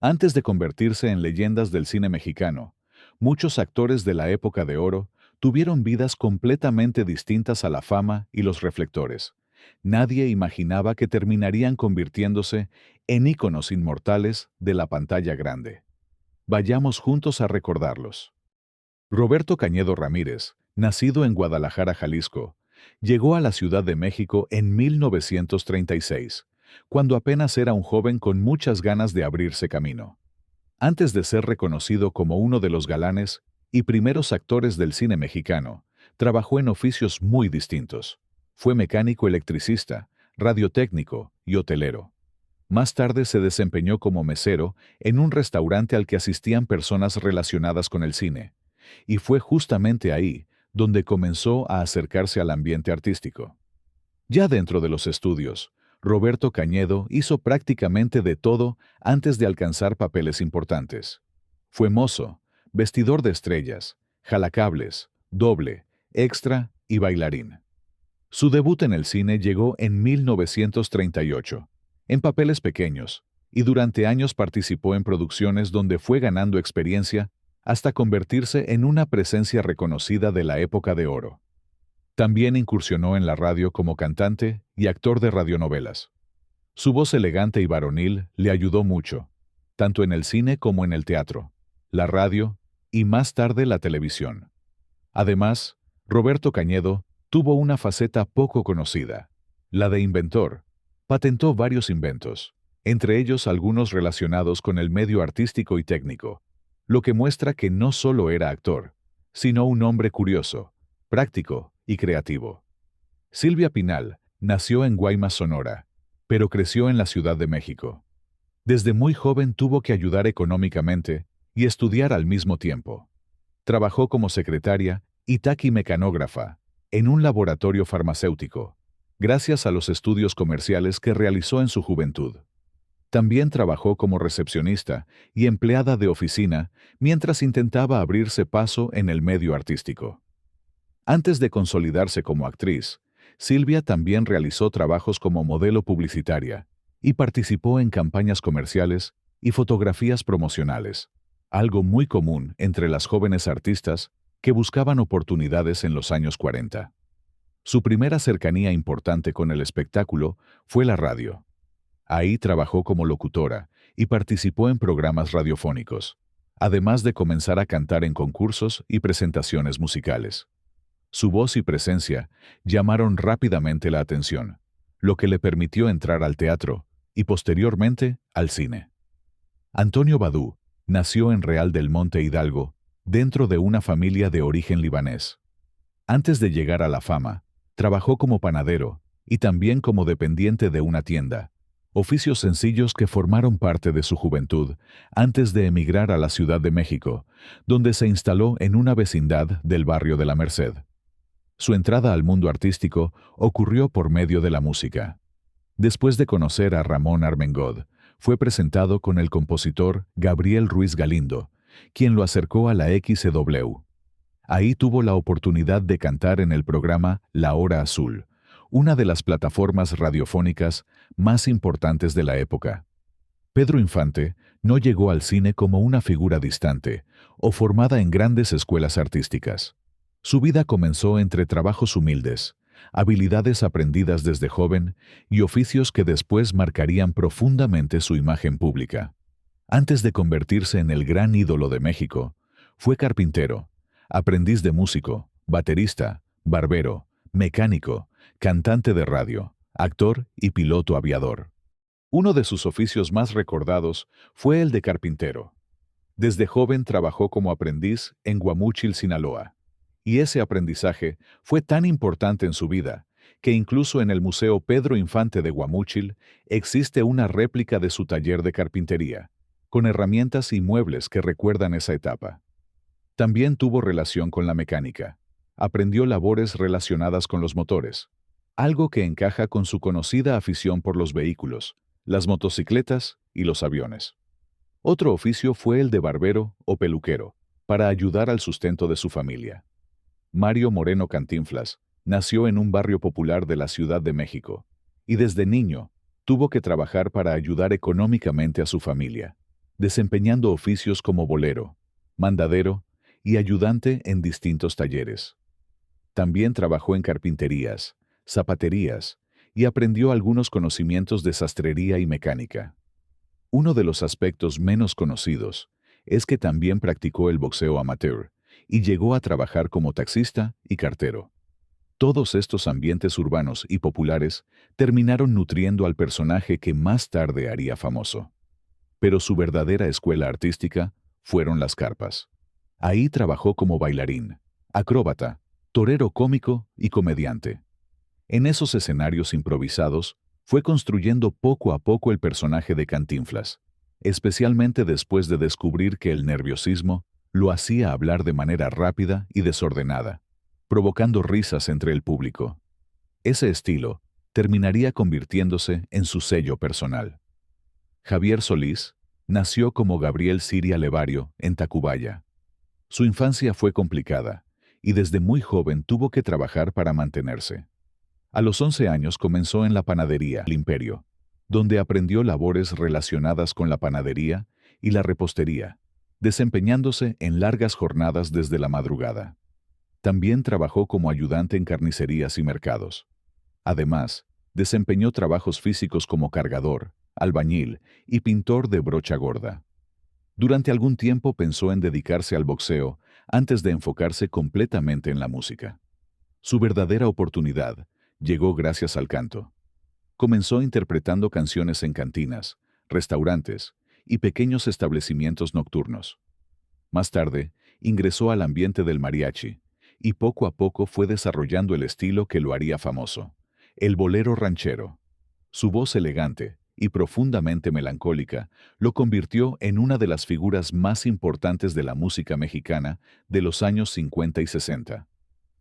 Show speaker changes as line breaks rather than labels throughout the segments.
Antes de convertirse en leyendas del cine mexicano, muchos actores de la época de oro tuvieron vidas completamente distintas a la fama y los reflectores. Nadie imaginaba que terminarían convirtiéndose en íconos inmortales de la pantalla grande. Vayamos juntos a recordarlos. Roberto Cañedo Ramírez, nacido en Guadalajara, Jalisco, llegó a la Ciudad de México en 1936, cuando apenas era un joven con muchas ganas de abrirse camino. Antes de ser reconocido como uno de los galanes y primeros actores del cine mexicano, trabajó en oficios muy distintos. Fue mecánico electricista, radiotécnico y hotelero. Más tarde se desempeñó como mesero en un restaurante al que asistían personas relacionadas con el cine, y fue justamente ahí donde comenzó a acercarse al ambiente artístico. Ya dentro de los estudios, Roberto Cañedo hizo prácticamente de todo antes de alcanzar papeles importantes. Fue mozo, vestidor de estrellas, jalacables, doble, extra y bailarín. Su debut en el cine llegó en 1938, en papeles pequeños, y durante años participó en producciones donde fue ganando experiencia hasta convertirse en una presencia reconocida de la época de oro. También incursionó en la radio como cantante y actor de radionovelas. Su voz elegante y varonil le ayudó mucho, tanto en el cine como en el teatro, la radio y más tarde la televisión. Además, Roberto Cañedo tuvo una faceta poco conocida, la de inventor. Patentó varios inventos, entre ellos algunos relacionados con el medio artístico y técnico, lo que muestra que no solo era actor, sino un hombre curioso, práctico y creativo. Silvia Pinal nació en Guaymas, Sonora, pero creció en la Ciudad de México. Desde muy joven tuvo que ayudar económicamente y estudiar al mismo tiempo. Trabajó como secretaria y taquimecanógrafa en un laboratorio farmacéutico, gracias a los estudios comerciales que realizó en su juventud. También trabajó como recepcionista y empleada de oficina mientras intentaba abrirse paso en el medio artístico. Antes de consolidarse como actriz, Silvia también realizó trabajos como modelo publicitaria y participó en campañas comerciales y fotografías promocionales, algo muy común entre las jóvenes artistas que buscaban oportunidades en los años 40. Su primera cercanía importante con el espectáculo fue la radio. Ahí trabajó como locutora y participó en programas radiofónicos, además de comenzar a cantar en concursos y presentaciones musicales. Su voz y presencia llamaron rápidamente la atención, lo que le permitió entrar al teatro y posteriormente al cine. Antonio Badú nació en Real del Monte, Hidalgo, dentro de una familia de origen libanés. Antes de llegar a la fama, trabajó como panadero y también como dependiente de una tienda, oficios sencillos que formaron parte de su juventud antes de emigrar a la Ciudad de México, donde se instaló en una vecindad del barrio de la Merced. Su entrada al mundo artístico ocurrió por medio de la música. Después de conocer a Ramón Armengol, fue presentado con el compositor Gabriel Ruiz Galindo, quien lo acercó a la XCW. Ahí tuvo la oportunidad de cantar en el programa La Hora Azul, una de las plataformas radiofónicas más importantes de la época. Pedro Infante no llegó al cine como una figura distante o formada en grandes escuelas artísticas. Su vida comenzó entre trabajos humildes, habilidades aprendidas desde joven y oficios que después marcarían profundamente su imagen pública. Antes de convertirse en el gran ídolo de México, fue carpintero, aprendiz de músico, baterista, barbero, mecánico, cantante de radio, actor y piloto aviador. Uno de sus oficios más recordados fue el de carpintero. Desde joven trabajó como aprendiz en Guamúchil, Sinaloa. Y ese aprendizaje fue tan importante en su vida que incluso en el Museo Pedro Infante de Guamúchil existe una réplica de su taller de carpintería, con herramientas y muebles que recuerdan esa etapa. También tuvo relación con la mecánica. Aprendió labores relacionadas con los motores, algo que encaja con su conocida afición por los vehículos, las motocicletas y los aviones. Otro oficio fue el de barbero o peluquero, para ayudar al sustento de su familia. Mario Moreno Cantinflas nació en un barrio popular de la Ciudad de México, y desde niño tuvo que trabajar para ayudar económicamente a su familia. desempeñando oficios como bolero, mandadero y ayudante en distintos talleres. También trabajó en carpinterías, zapaterías y aprendió algunos conocimientos de sastrería y mecánica. Uno de los aspectos menos conocidos es que también practicó el boxeo amateur y llegó a trabajar como taxista y cartero. Todos estos ambientes urbanos y populares terminaron nutriendo al personaje que más tarde haría famoso. Pero su verdadera escuela artística fueron las carpas. Ahí trabajó como bailarín, acróbata, torero cómico y comediante. En esos escenarios improvisados, fue construyendo poco a poco el personaje de Cantinflas, especialmente después de descubrir que el nerviosismo lo hacía hablar de manera rápida y desordenada, provocando risas entre el público. Ese estilo terminaría convirtiéndose en su sello personal. Javier Solís nació como Gabriel Siria Levario en Tacubaya. Su infancia fue complicada y desde muy joven tuvo que trabajar para mantenerse. A los 11 años comenzó en la panadería El Imperio, donde aprendió labores relacionadas con la panadería y la repostería, desempeñándose en largas jornadas desde la madrugada. También trabajó como ayudante en carnicerías y mercados. Además, desempeñó trabajos físicos como cargador, albañil y pintor de brocha gorda. Durante algún tiempo pensó en dedicarse al boxeo antes de enfocarse completamente en la música. Su verdadera oportunidad llegó gracias al canto. Comenzó interpretando canciones en cantinas, restaurantes y pequeños establecimientos nocturnos. Más tarde, ingresó al ambiente del mariachi y poco a poco fue desarrollando el estilo que lo haría famoso, el bolero ranchero. Su voz elegante y profundamente melancólica lo convirtió en una de las figuras más importantes de la música mexicana de los años 50 y 60.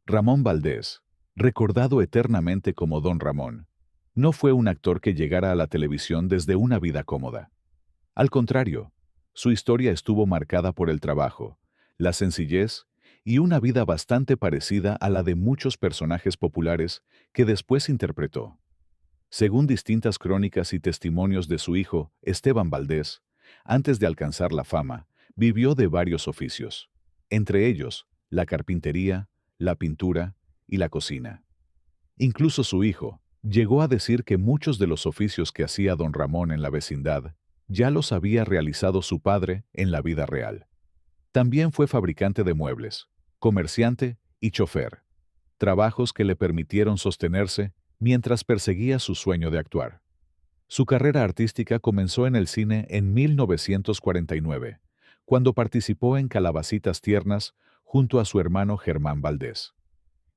Ramón Valdés, recordado eternamente como Don Ramón, no fue un actor que llegara a la televisión desde una vida cómoda. Al contrario, su historia estuvo marcada por el trabajo, la sencillez y una vida bastante parecida a la de muchos personajes populares que después interpretó. Según distintas crónicas y testimonios de su hijo, Esteban Valdés, antes de alcanzar la fama, vivió de varios oficios, entre ellos la carpintería, la pintura y la cocina. Incluso su hijo llegó a decir que muchos de los oficios que hacía don Ramón en la vecindad ya los había realizado su padre en la vida real. También fue fabricante de muebles, comerciante y chofer, trabajos que le permitieron sostenerse mientras perseguía su sueño de actuar. Su carrera artística comenzó en el cine en 1949, cuando participó en Calabacitas Tiernas junto a su hermano Germán Valdés.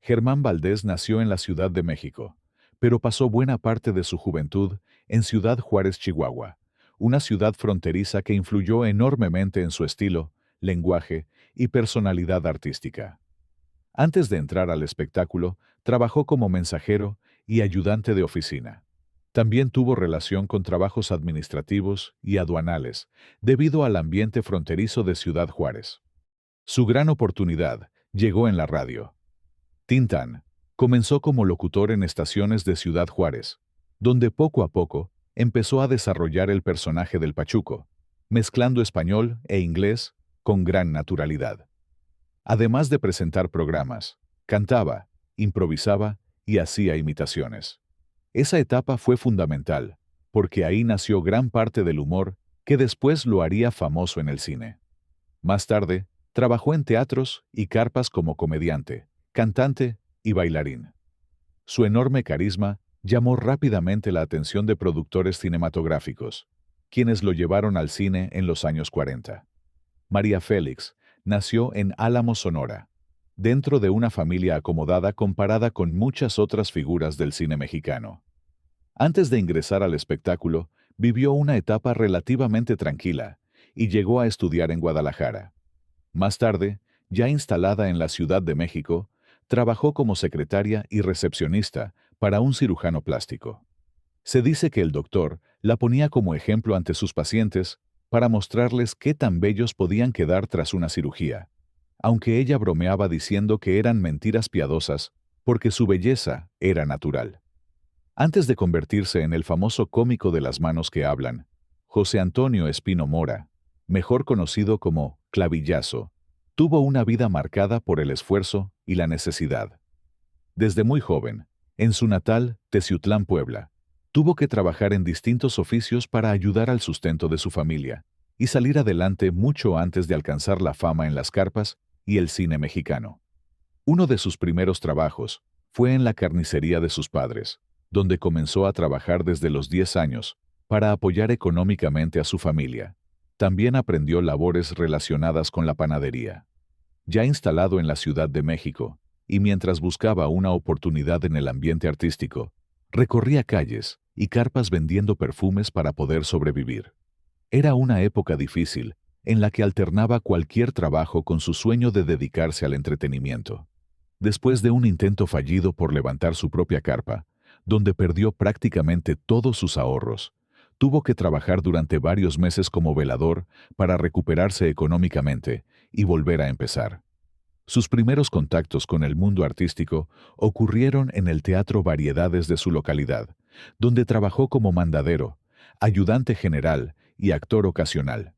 Germán Valdés nació en la Ciudad de México, pero pasó buena parte de su juventud en Ciudad Juárez, Chihuahua, una ciudad fronteriza que influyó enormemente en su estilo, lenguaje y personalidad artística. Antes de entrar al espectáculo, trabajó como mensajero y ayudante de oficina. También tuvo relación con trabajos administrativos y aduanales, debido al ambiente fronterizo de Ciudad Juárez. Su gran oportunidad llegó en la radio. Tintán comenzó como locutor en estaciones de Ciudad Juárez, donde poco a poco empezó a desarrollar el personaje del Pachuco, mezclando español e inglés con gran naturalidad. Además de presentar programas, cantaba, improvisaba y hacía imitaciones. Esa etapa fue fundamental, porque ahí nació gran parte del humor que después lo haría famoso en el cine. Más tarde, trabajó en teatros y carpas como comediante, cantante y bailarín. Su enorme carisma llamó rápidamente la atención de productores cinematográficos, quienes lo llevaron al cine en los años 40. María Félix nació en Álamo, Sonora, dentro de una familia acomodada comparada con muchas otras figuras del cine mexicano. Antes de ingresar al espectáculo, vivió una etapa relativamente tranquila y llegó a estudiar en Guadalajara. Más tarde, ya instalada en la Ciudad de México, trabajó como secretaria y recepcionista para un cirujano plástico. Se dice que el doctor la ponía como ejemplo ante sus pacientes para mostrarles qué tan bellos podían quedar tras una cirugía, aunque ella bromeaba diciendo que eran mentiras piadosas porque su belleza era natural. Antes de convertirse en el famoso cómico de las manos que hablan, José Antonio Espino Mora mejor conocido como Clavillazo, tuvo una vida marcada por el esfuerzo y la necesidad. Desde muy joven, en su natal Teciutlán, Puebla, tuvo que trabajar en distintos oficios para ayudar al sustento de su familia y salir adelante mucho antes de alcanzar la fama en las carpas y el cine mexicano. Uno de sus primeros trabajos fue en la carnicería de sus padres, donde comenzó a trabajar desde los 10 años para apoyar económicamente a su familia. También aprendió labores relacionadas con la panadería. Ya instalado en la Ciudad de México, y mientras buscaba una oportunidad en el ambiente artístico, recorría calles y carpas vendiendo perfumes para poder sobrevivir. Era una época difícil, en la que alternaba cualquier trabajo con su sueño de dedicarse al entretenimiento. Después de un intento fallido por levantar su propia carpa, donde perdió prácticamente todos sus ahorros, tuvo que trabajar durante varios meses como velador para recuperarse económicamente y volver a empezar. Sus primeros contactos con el mundo artístico ocurrieron en el Teatro Variedades de su localidad, donde trabajó como mandadero, ayudante general y actor ocasional.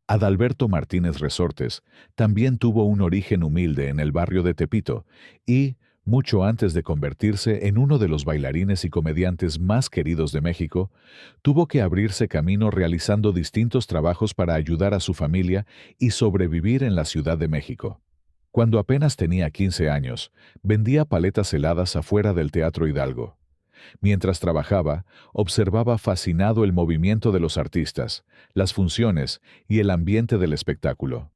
Adalberto Martínez Resortes también tuvo un origen humilde en el barrio de Tepito y, mucho antes de convertirse en uno de los bailarines y comediantes más queridos de México, tuvo que abrirse camino realizando distintos trabajos para ayudar a su familia y sobrevivir en la Ciudad de México. Cuando apenas tenía 15 años, vendía paletas heladas afuera del Teatro Hidalgo. Mientras trabajaba, observaba fascinado el movimiento de los artistas, las funciones y el ambiente del espectáculo.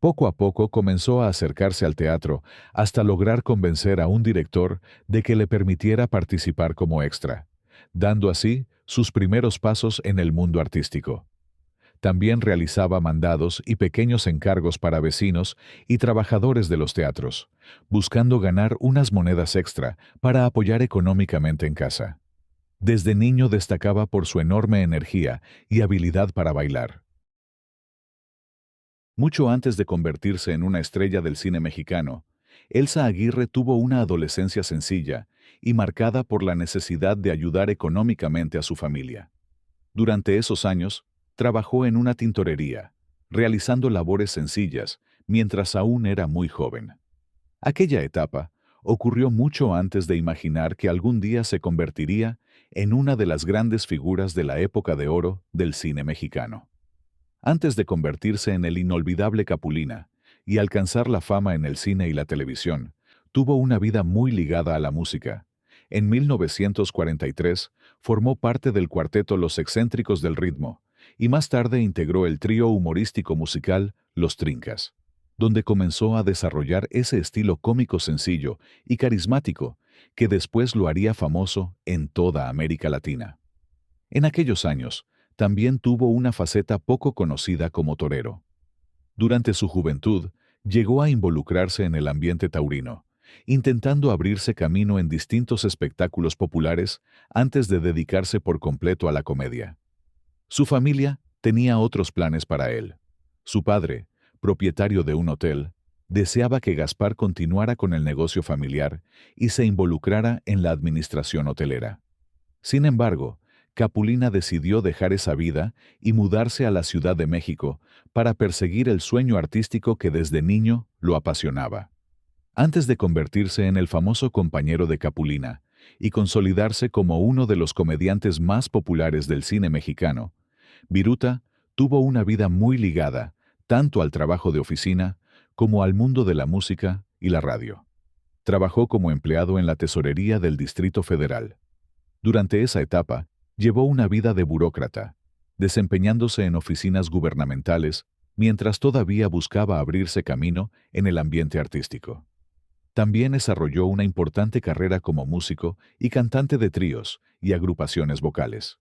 Poco a poco comenzó a acercarse al teatro hasta lograr convencer a un director de que le permitiera participar como extra, dando así sus primeros pasos en el mundo artístico. También realizaba mandados y pequeños encargos para vecinos y trabajadores de los teatros, buscando ganar unas monedas extra para apoyar económicamente en casa. Desde niño destacaba por su enorme energía y habilidad para bailar. Mucho antes de convertirse en una estrella del cine mexicano, Elsa Aguirre tuvo una adolescencia sencilla y marcada por la necesidad de ayudar económicamente a su familia. Durante esos años, trabajó en una tintorería, realizando labores sencillas, mientras aún era muy joven. Aquella etapa ocurrió mucho antes de imaginar que algún día se convertiría en una de las grandes figuras de la época de oro del cine mexicano. Antes de convertirse en el inolvidable Capulina y alcanzar la fama en el cine y la televisión, tuvo una vida muy ligada a la música. En 1943 formó parte del cuarteto Los Excéntricos del Ritmo y más tarde integró el trío humorístico musical Los Trincas, donde comenzó a desarrollar ese estilo cómico sencillo y carismático que después lo haría famoso en toda América Latina. En aquellos años, también tuvo una faceta poco conocida como torero. Durante su juventud, llegó a involucrarse en el ambiente taurino, intentando abrirse camino en distintos espectáculos populares antes de dedicarse por completo a la comedia. Su familia tenía otros planes para él. Su padre, propietario de un hotel, deseaba que Gaspar continuara con el negocio familiar y se involucrara en la administración hotelera. Sin embargo, Capulina decidió dejar esa vida y mudarse a la Ciudad de México para perseguir el sueño artístico que desde niño lo apasionaba. Antes de convertirse en el famoso compañero de Capulina y consolidarse como uno de los comediantes más populares del cine mexicano, Viruta tuvo una vida muy ligada tanto al trabajo de oficina como al mundo de la música y la radio. Trabajó como empleado en la tesorería del Distrito Federal. Durante esa etapa, llevó una vida de burócrata, desempeñándose en oficinas gubernamentales mientras todavía buscaba abrirse camino en el ambiente artístico. También desarrolló una importante carrera como músico y cantante de tríos y agrupaciones vocales.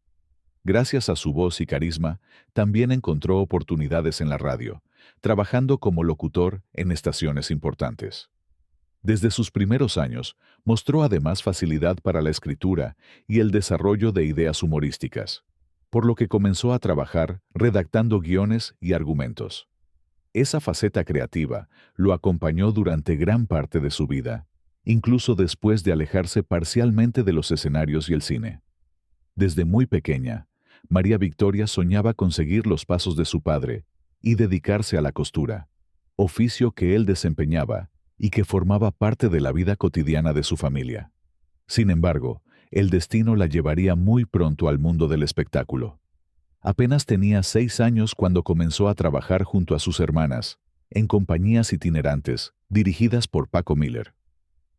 Gracias a su voz y carisma, también encontró oportunidades en la radio, trabajando como locutor en estaciones importantes. Desde sus primeros años, mostró además facilidad para la escritura y el desarrollo de ideas humorísticas, por lo que comenzó a trabajar redactando guiones y argumentos. Esa faceta creativa lo acompañó durante gran parte de su vida, incluso después de alejarse parcialmente de los escenarios y el cine. Desde muy pequeña, María Victoria soñaba con seguir los pasos de su padre y dedicarse a la costura, oficio que él desempeñaba y que formaba parte de la vida cotidiana de su familia. Sin embargo, el destino la llevaría muy pronto al mundo del espectáculo. Apenas tenía 6 años cuando comenzó a trabajar junto a sus hermanas, en compañías itinerantes, dirigidas por Paco Miller.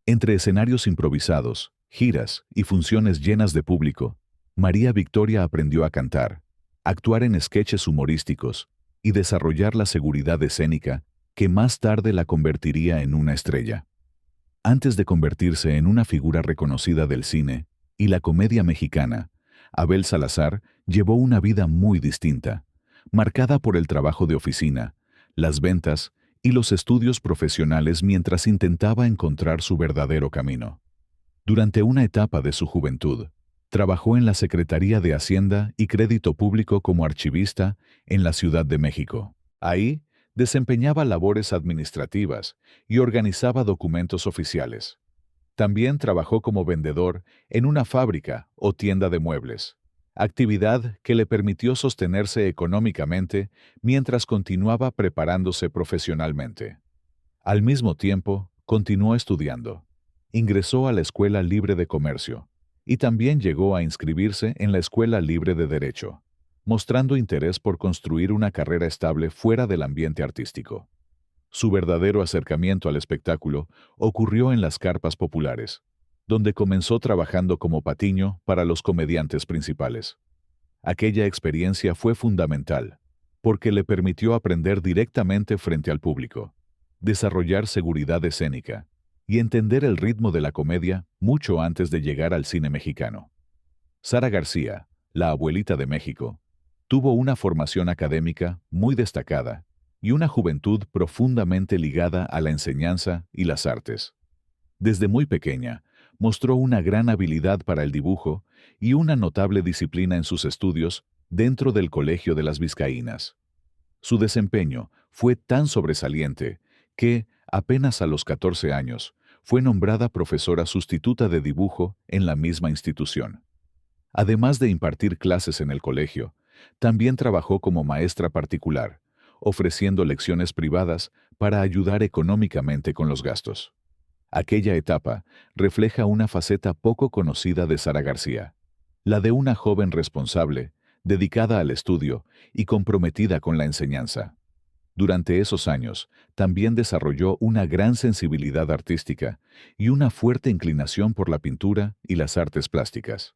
Entre escenarios improvisados, giras y funciones llenas de público, María Victoria aprendió a cantar, actuar en sketches humorísticos y desarrollar la seguridad escénica que más tarde la convertiría en una estrella. Antes de convertirse en una figura reconocida del cine y la comedia mexicana, Abel Salazar llevó una vida muy distinta, marcada por el trabajo de oficina, las ventas y los estudios profesionales mientras intentaba encontrar su verdadero camino. Durante una etapa de su juventud, trabajó en la Secretaría de Hacienda y Crédito Público como archivista en la Ciudad de México. Ahí, desempeñaba labores administrativas y organizaba documentos oficiales. También trabajó como vendedor en una fábrica o tienda de muebles, actividad que le permitió sostenerse económicamente mientras continuaba preparándose profesionalmente. Al mismo tiempo, continuó estudiando. Ingresó a la Escuela Libre de Comercio y también llegó a inscribirse en la Escuela Libre de Derecho, mostrando interés por construir una carrera estable fuera del ambiente artístico. Su verdadero acercamiento al espectáculo ocurrió en las carpas populares, donde comenzó trabajando como patiño para los comediantes principales. Aquella experiencia fue fundamental, porque le permitió aprender directamente frente al público, desarrollar seguridad escénica y entender el ritmo de la comedia mucho antes de llegar al cine mexicano. Sara García, la abuelita de México, tuvo una formación académica muy destacada y una juventud profundamente ligada a la enseñanza y las artes. Desde muy pequeña, mostró una gran habilidad para el dibujo y una notable disciplina en sus estudios dentro del Colegio de las Vizcaínas. Su desempeño fue tan sobresaliente que, apenas a los 14 años, fue nombrada profesora sustituta de dibujo en la misma institución. Además de impartir clases en el colegio, también trabajó como maestra particular, ofreciendo lecciones privadas para ayudar económicamente con los gastos. Aquella etapa refleja una faceta poco conocida de Sara García, la de una joven responsable, dedicada al estudio y comprometida con la enseñanza. Durante esos años, también desarrolló una gran sensibilidad artística y una fuerte inclinación por la pintura y las artes plásticas.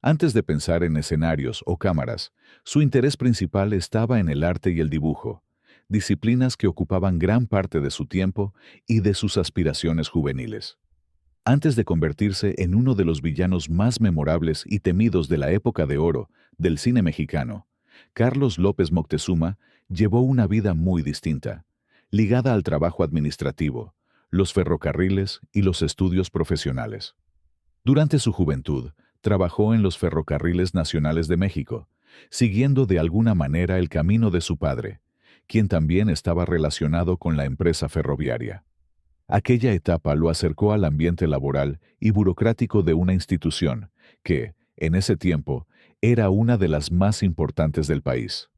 Antes de pensar en escenarios o cámaras, su interés principal estaba en el arte y el dibujo, disciplinas que ocupaban gran parte de su tiempo y de sus aspiraciones juveniles. Antes de convertirse en uno de los villanos más memorables y temidos de la época de oro del cine mexicano, Carlos López Moctezuma llevó una vida muy distinta, ligada al trabajo administrativo, los ferrocarriles y los estudios profesionales. Durante su juventud, trabajó en los Ferrocarriles Nacionales de México, siguiendo de alguna manera el camino de su padre, quien también estaba relacionado con la empresa ferroviaria. Aquella etapa lo acercó al ambiente laboral y burocrático de una institución que, en ese tiempo, era una de las más importantes del país.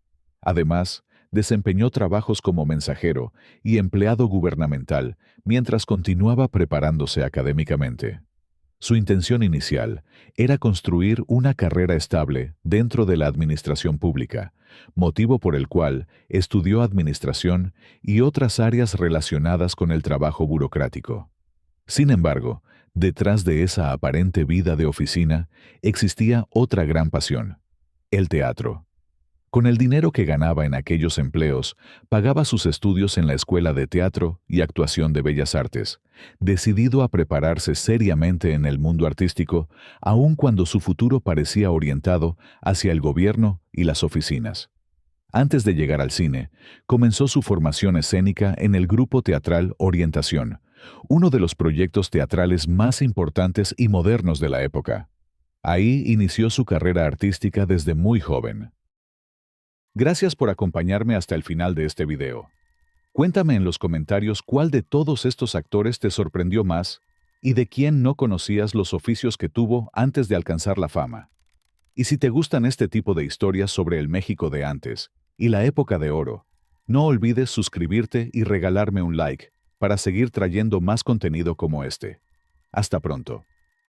Además, desempeñó trabajos como mensajero y empleado gubernamental mientras continuaba preparándose académicamente. Su intención inicial era construir una carrera estable dentro de la administración pública, motivo por el cual estudió administración y otras áreas relacionadas con el trabajo burocrático. Sin embargo, detrás de esa aparente vida de oficina existía otra gran pasión: el teatro. Con el dinero que ganaba en aquellos empleos, pagaba sus estudios en la Escuela de Teatro y Actuación de Bellas Artes, decidido a prepararse seriamente en el mundo artístico, aun cuando su futuro parecía orientado hacia el gobierno y las oficinas. Antes de llegar al cine, comenzó su formación escénica en el grupo teatral Orientación, uno de los proyectos teatrales más importantes y modernos de la época. Ahí inició su carrera artística desde muy joven. Gracias por acompañarme hasta el final de este video. Cuéntame en los comentarios cuál de todos estos actores te sorprendió más y de quién no conocías los oficios que tuvo antes de alcanzar la fama. Y si te gustan este tipo de historias sobre el México de antes y la época de oro, No olvides suscribirte y regalarme un like para seguir trayendo más contenido como este. Hasta pronto.